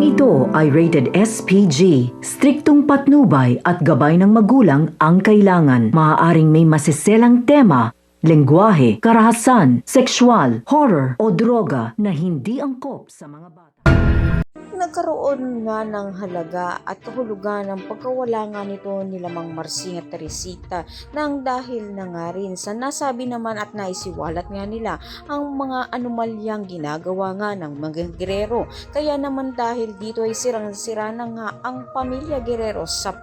ito ay rated SPG. Striktong patnubay at gabay ng magulang ang kailangan. Maaaring may masiselang tema, lengguwahe, karahasan, sexual, horror o droga na hindi angkop sa mga bata. Nagkaroon nga ng halaga at kahulugan ng pagkawala nga nito nila Mang Marsing at Teresita nang dahil na nga rin sa nasabi naman at naisiwalat nga nila ang mga anomalyang ginagawa nga ng mga Guerrero. Kaya naman dahil dito ay sirang-sira na nga ang pamilya Guerrero sa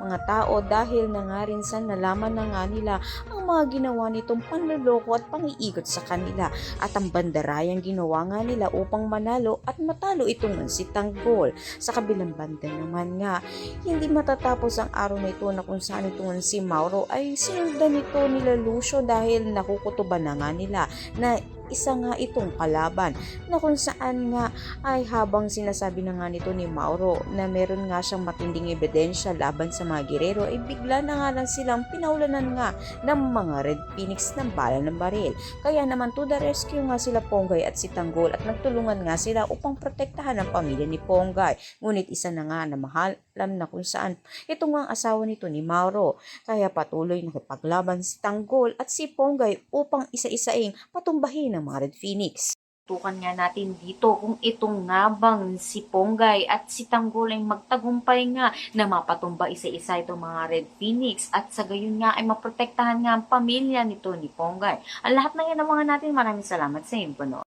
mga tao dahil na nga rin sa nalaman na nga nila ang mga ginawa nitong panloloko at pangiigot sa kanila at ang bandarayang ginawa nga nila upang manalo at matalo itong si Tanggol. Sa kabilang banda naman nga, hindi matatapos ang araw na ito na kung saan itong si Mauro ay sinundan nito nila Lucio dahil nakukutuban na nga nila na isa nga itong kalaban na kung saan nga ay habang sinasabi na nga nito ni Mauro na meron nga siyang matinding ebidensya laban sa mga Guerrero ay bigla na nga lang silang pinaulanan nga ng mga Red Phoenix ng bala ng baril. Kaya naman to the rescue nga sila Ponggay at si Tanggol at nagtulungan nga sila upang protektahan ang pamilya ni Ponggay. Ngunit isa na nga na alam na kung saan ito nga ang asawa nito ni Mauro. Kaya patuloy nakipaglaban si Tanggol at si Ponggay upang isa-isaing patumbahin ng mga Red Phoenix. Tukan nga natin dito kung itong nga bang si Ponggay at si Tanggol ay magtagumpay nga na mapatumba isa-isa itong mga Red Phoenix at sa gayon nga ay maprotektahan nga ang pamilya nito ni Ponggay. Ang lahat na yan ang mga natin. Maraming salamat sa inyo.